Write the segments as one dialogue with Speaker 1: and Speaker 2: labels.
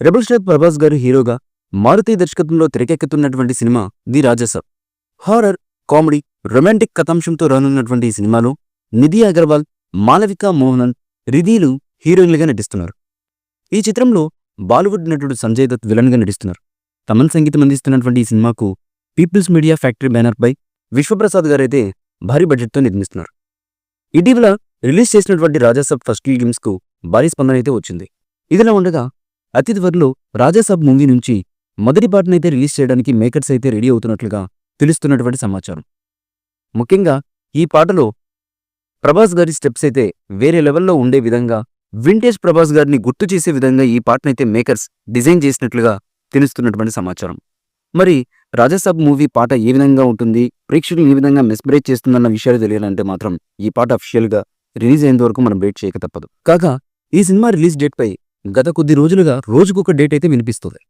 Speaker 1: Rebel star Prabhas గారు హీరోగా మారుతి దర్శకత్వంలో తెరకెక్కుతున్నటువంటి సినిమా the Raja Saab. Horror, comedy, romantic కథాంశంతో రానున్నటువంటి ఈ సినిమాలో నిధి అగర్వాల్, మాలవిక మోహనన్, రిధీలు హీరోయిన్లుగా నటిస్తున్నారు. ఈ చిత్రంలో బాలీవుడ్ నటుడు సంజయ్ దత్ విలన్గా నటిస్తున్నారు. తమన్ సంగీతం అందిస్తున్నటువంటి ఈ సినిమాకు పీపుల్స్ మీడియా ఫ్యాక్టరీ బ్యానర్పై విశ్వప్రసాద్ గారైతే భారీ బడ్జెట్తో నిర్మిస్తున్నారు. ఇటీవల రిలీజ్ చేసినటువంటి రాజాసాబ్ ఫస్ట్ గ్లిమ్స్ కు భారీ స్పందన అయితే వచ్చింది. ఇదిలా ఉండగా అతి త్వరలో రాజాసాబ్ మూవీ నుంచి మొదటి పాటనైతే రిలీజ్ చేయడానికి మేకర్స్ అయితే రెడీ అవుతున్నట్లుగా తెలుస్తున్నటువంటి సమాచారం. ముఖ్యంగా ఈ పాటలో ప్రభాస్ గారి స్టెప్స్ అయితే వేరే లెవెల్లో ఉండే విధంగా, వింటేజ్ ప్రభాస్ గారిని గుర్తు చేసే విధంగా ఈ పాటనైతే మేకర్స్ డిజైన్ చేసినట్లుగా తెలుస్తున్నటువంటి సమాచారం. మరి రాజాసాబ్ మూవీ పాట ఏ విధంగా ఉంటుంది, ప్రేక్షకులు ఏ విధంగా మెస్మరైజ్ చేస్తుందన్న విషయాలు తెలియాలంటే మాత్రం ఈ పాట అఫీషియల్గా రిలీజ్ అయ్యేంత వరకు మనం వెయిట్ చేయక తప్పదు. కాగా ఈ సినిమా రిలీజ్ డేట్ పై గత కొద్ది రోజులుగా రోజుకొక డేట్ అయితే వినిపిస్తుంది.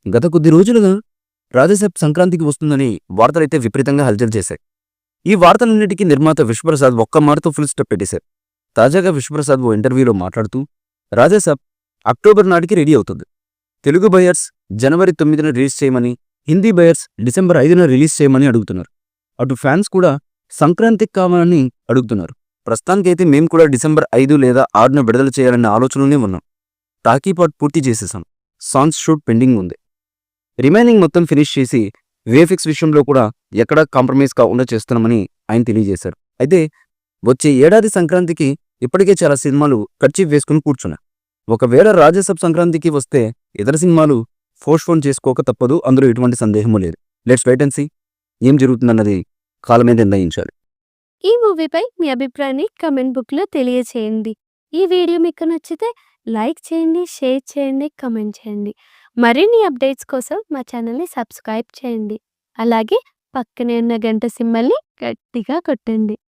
Speaker 1: గత కొద్ది రోజులుగా రాజాసాబ్ సంక్రాంతికి వస్తుందని వార్తలైతే విపరీతంగా హల్చల్ చేశాయి. ఈ వార్తలన్నిటికీ నిర్మాత విశ్వప్రసాద్ ఒక్క మాటతో ఫుల్ స్టాప్ పెట్టేశారు. తాజాగా విశ్వప్రసాద్ ఓ ఇంటర్వ్యూలో మాట్లాడుతూ రాజాసాబ్ అక్టోబర్ నాటికి రెడీ అవుతుంది. తెలుగు బయర్స్ జనవరి 9న రిలీజ్ చేయమని, హిందీ బయర్స్ డిసెంబర్ 5న రిలీజ్ చేయమని అడుగుతున్నారు. అటు ఫ్యాన్స్ కూడా సంక్రాంతికి కావాలని అడుగుతున్నారు. ప్రస్తుతానికైతే మేము కూడా డిసెంబర్ 5 లేదా 6న విడుదల చేయాలన్న ఆలోచనలోనే ఉన్నాం. టాకీ పార్ట్ పూర్తి చేసేసాం. సాంగ్స్ షూట్ పెండింగ్ ఉంది. రిమైనింగ్ మొత్తం ఫినిష్ చేసి విఎఫ్ఎక్స్ విషయంలో కూడా ఎక్కడా కాంప్రమైజ్ కాకుండా చేస్తున్నామని ఆయన తెలియజేశారు. అయితే వచ్చే ఏడాది సంక్రాంతికి ఇప్పటికే చాలా సినిమాలు కర్చీఫ్ వేసుకుని కూర్చున్నా. ఒకవేళ రాజాసాబ్ సంక్రాంతికి వస్తే ఇతర సినిమాలు పోస్ట్పోన్ చేసుకోక తప్పదు. అందులో ఎటువంటి సందేహమూ లేదు. లెట్స్ వెయిట్ అండ్ సీ ఏం జరుగుతుందన్నది కాలమే నిర్ణయించాలి.
Speaker 2: ఈ మూవీపై మీ అభిప్రాయాన్ని కమెంట్ బుక్లో తెలియచేయండి. ఈ వీడియో మీకు నచ్చితే లైక్ చేయండి, షేర్ చేయండి, కమెంట్ చేయండి. మరిన్ని అప్డేట్స్ కోసం మా ఛానల్ని సబ్స్క్రైబ్ చేయండి. అలాగే పక్కనే ఉన్న గంట సింబల్ని గట్టిగా కొట్టండి.